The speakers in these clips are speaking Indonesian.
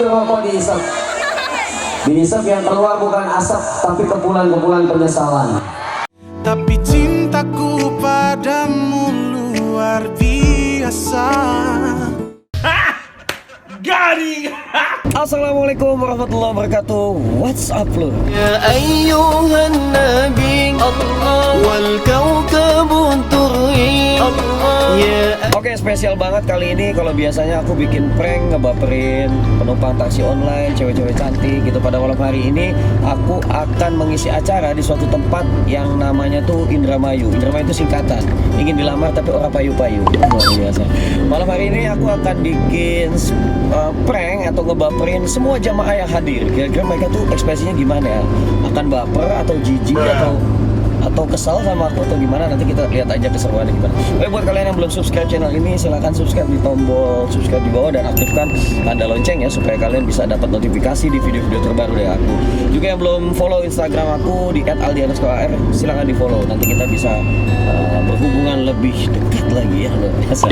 rokok diisap. Diisap yang keluar bukan asap, tapi kepulan-kepulan penyesalan. Tapi cintaku padamu luar biasa. Garing. Assalamualaikum warahmatullahi wabarakatuh. What's up lo? Ya ayyuhan nabi Allah wal kaukabun turri Allah ya. Oke, spesial banget kali ini. Kalau biasanya aku bikin prank ngebaperin penumpang taksi online, cewek-cewek cantik gitu. Pada malam hari ini aku akan mengisi acara di suatu tempat yang namanya tuh Indramayu. Indramayu itu singkatan, ingin dilamar tapi orang payu-payu. Luar biasa. Malam hari ini aku akan bikin prank atau ngebaperin semua jamaah yang hadir. Kira-kira mereka tuh ekspresinya gimana ya? Akan baper atau jijik atau kesal sama aku atau gimana, nanti kita lihat aja keseruannya gimana. Oke, buat kalian yang belum subscribe channel ini, silahkan subscribe di tombol subscribe di bawah dan aktifkan tanda lonceng ya, supaya kalian bisa dapat notifikasi di video-video terbaru dari aku. Juga yang belum follow Instagram aku di @aldi_ar, silahkan di follow, nanti kita bisa berhubungan lebih dekat lagi ya, luar biasa.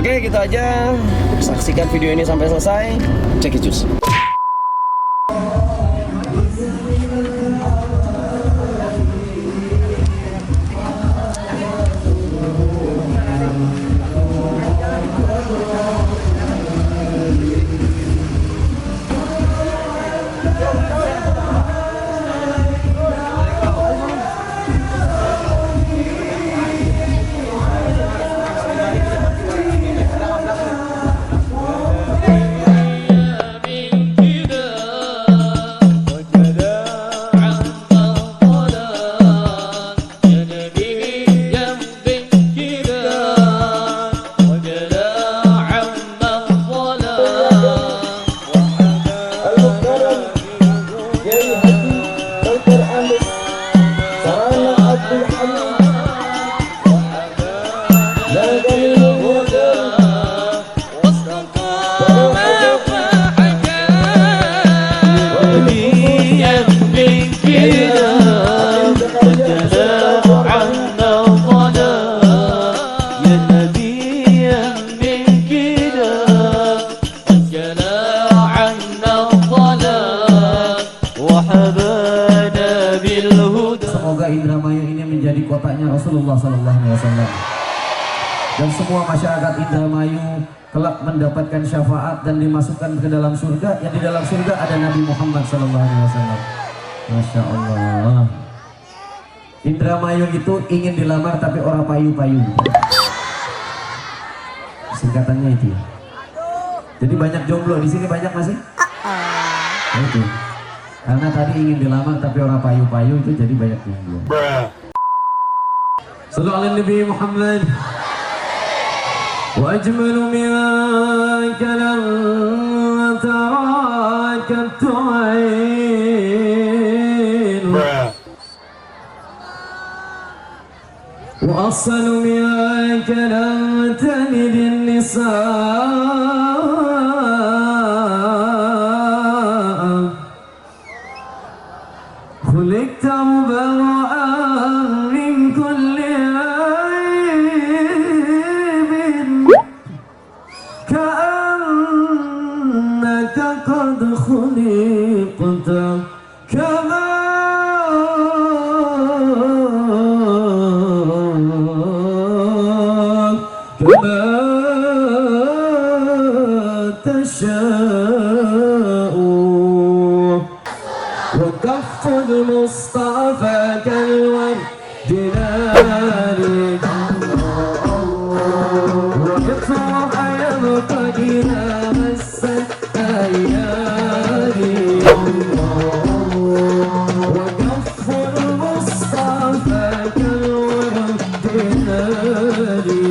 Oke, gitu aja, saksikan video ini sampai selesai. Check it juice. Semoga Indramayu ini menjadi kotanya Rasulullah SAW, dan semua masyarakat Indramayu kelak mendapatkan syafaat dan dimasukkan ke dalam surga. Yang di dalam surga ada Nabi Muhammad SAW. Masya Allah. Indramayu itu ingin dilamar tapi orang payu-payu. Singkatannya itu. Jadi banyak jomblo di sini, banyak masih? Nah, itu. Karena tadi ingin dilamar tapi orang payu-payu, itu jadi banyak jomblo. Sallu ala Nabi Muhammad. Wa ajmalu minka lam taraka tu'ain. Wa aslu minka lam tanid an-nisa. خلقت مبرأ من كل عيب كأنك قد خلقت كما تشاء وكف المصطفى كالورد ناري ويطرح يبقى إلى مسة أيامي وكف المصطفى كالورد ناري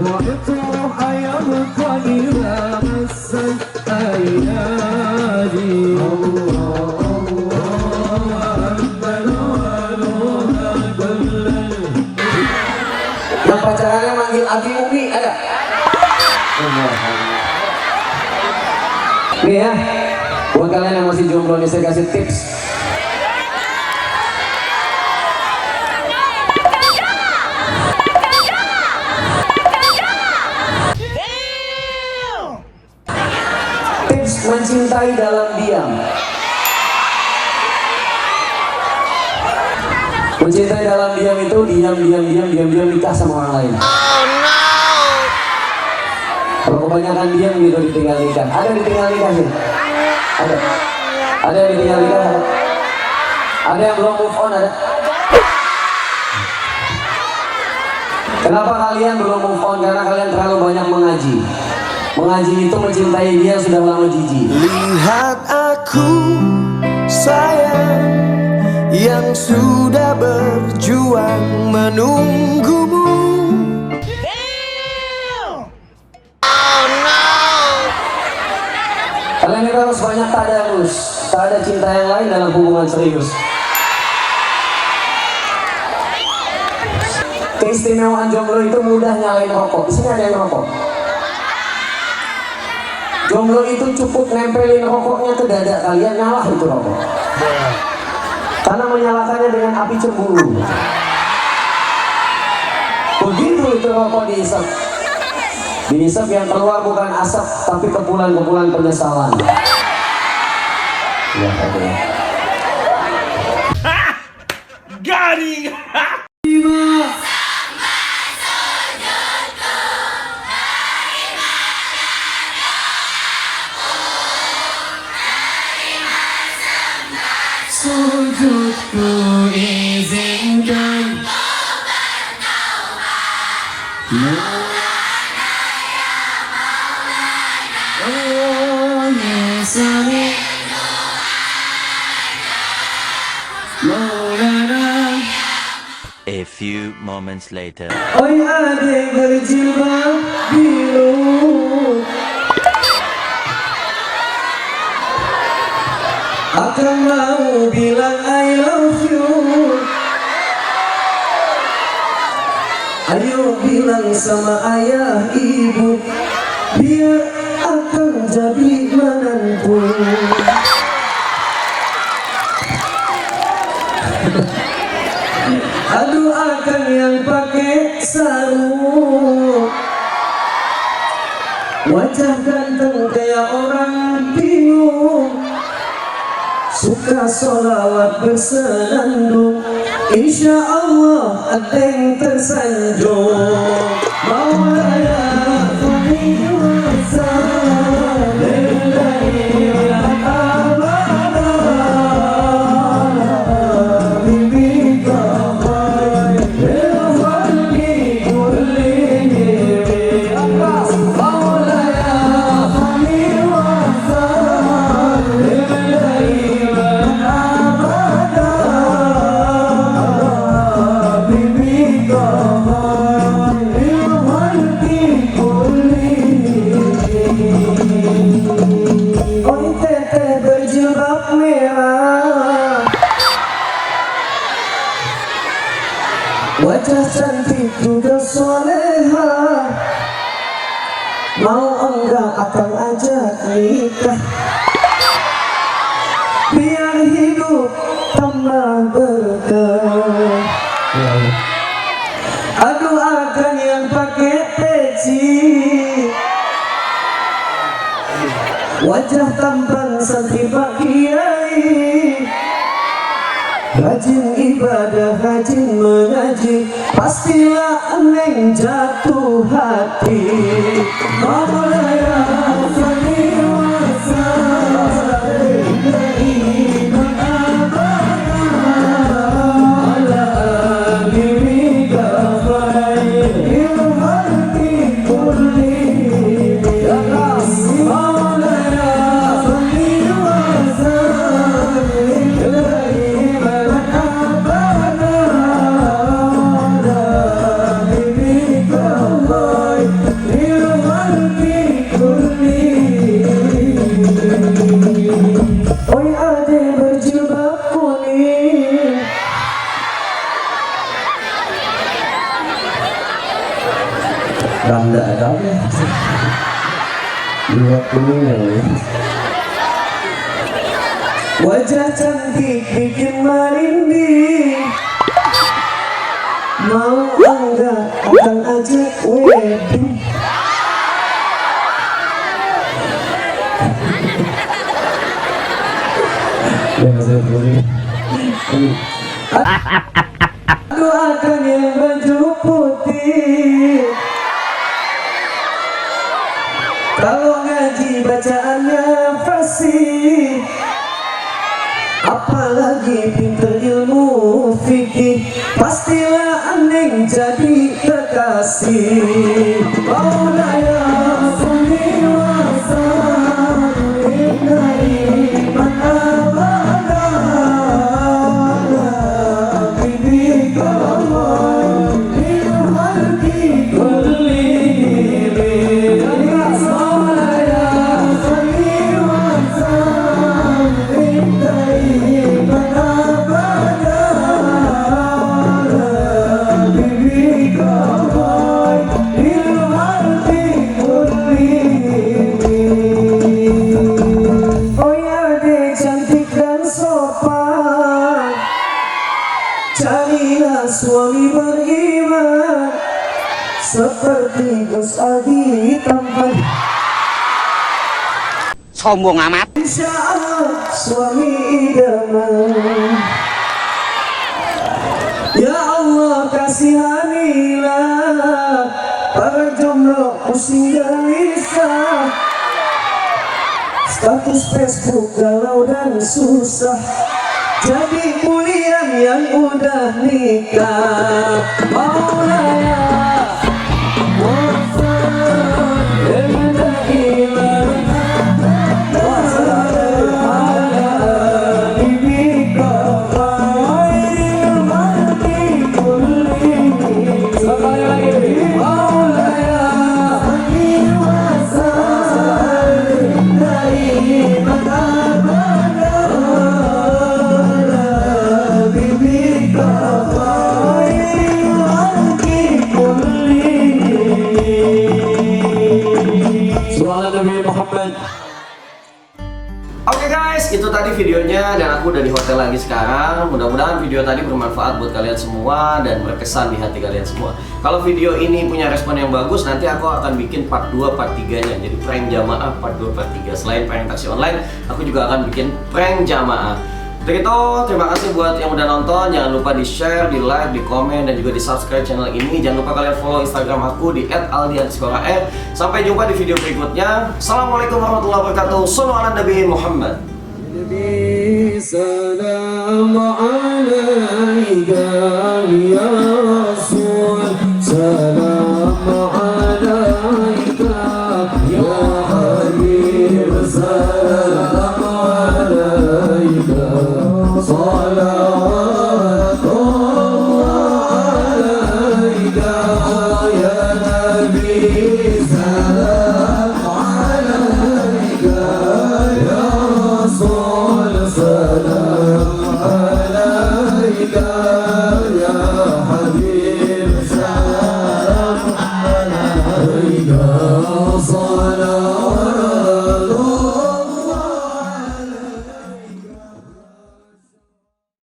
ويطرح يبقى إلى مسة أيامي. Yang pacarannya manggil Abi Umi ada? Nih ya, buat kalian yang masih jomblo nih saya kasih tips. mencintai dalam diam. Mencintai dalam diam itu diam nikah sama orang lain. Kalau kebanyakan diam gitu ditinggal nikah. Ada yang ditinggal nikah sih? Ada. Ada yang ditinggal nikah? Ada yang belum move on? Ada. Kenapa kalian belum move on? Karena kalian terlalu banyak mengaji. Mengaji itu mencintai dia sudah lama jijik. Lihat aku sayang yang sudah berjuang menunggumu. Kalian itu harus banyak tadarus. Tak ada cinta yang lain dalam hubungan serius. Keistimewaan jomblo itu mudah nyalain rokok. Di sini ada yang rokok. Jomblo itu cukup nempelin rokoknya ke dada kalian, nyala itu rokok. Karena menyalakannya dengan api cemburu. Begitu itu rokok dihisap. Dihisap yang keluar bukan asap, tapi kepulan-kepulan penyesalan. Ya, Garing. Sujudku izinkan Oh Yesani Maulana. A few moments later. oi adik berjilbab biru, akan mau bilang I love you. Ayo bilang sama ayah ibu, biar akan jadi menantu. Aduh akan yang pakai sarung, wajah ganteng kayak orang bingung, suka sholawat bersenandung, insya Allah ada yang tersanjung. Maulaya fani wasa lillahi abada bibika khay ilfani kullihi akas. Maulaya fani wasa lillahi abada bibika khay ilfani kullihi. Oi teteh berjilbab merah, wajah cantik juga soleha, mau enggak akan ajak nikah, biar hidup tambah berkah. Aduh akan yang pakai peci, wajah tampan santri pak kiai, rajin ibadah, rajin mengaji, pastilah neng jatuh hati. Maulaya fani wasa lillahi abada ala bibika khairil khalqi kullihim. Maulaya fani wasa lillahi abada ala bibika khairil khalqi kullihim. Oi adik berjilbab kuning, Randa ada apa? Jilbab kuning ya. Wajah cantik bikin merinding, mau enggak akan ajak wedding. sorry. Doakan yang baju putih, kalau ngaji bacaannya fasih, apalagi pinter ilmu fikih, pastilah aneh jadi kekasih. Maulaya sholli wa sallim daiman abadan ala habibika khairil khalqi kullihim. Maulaya sholli wa sallim daiman abadan ala habibika khairil khalqi kullihim. Oh ya dek cantik dan sopan, carilah suami beriman seperti Gus Aldi tampan. Sombong amat. Insya Allah suami idaman. Ya Allah kasihanilah para jomblo pusing gelisah, status Facebook galau dan susah, jadi mulian yang udah nikah. Maulaya Oke guys, itu tadi videonya dan aku udah di hotel lagi sekarang. Mudah-mudahan video tadi bermanfaat buat kalian semua dan berkesan di hati kalian semua. Kalau video ini punya respon yang bagus, nanti aku akan bikin part 2, part 3-nya. Jadi prank jamaah part 2, part 3. Selain prank taksi online, aku juga akan bikin prank jamaah. Untuk itu, terima kasih buat yang udah nonton. Jangan lupa di-share, di-like, di-komen, dan juga di-subscribe channel ini. Jangan lupa kalian follow Instagram aku di @aldi_ar. Sampai jumpa di video berikutnya. Assalamualaikum warahmatullahi wabarakatuh. Shallallahu ala Nabi Muhammad. Nabi salam alaika ya Rasul, salam alaika ya Habib, salam alaika salawat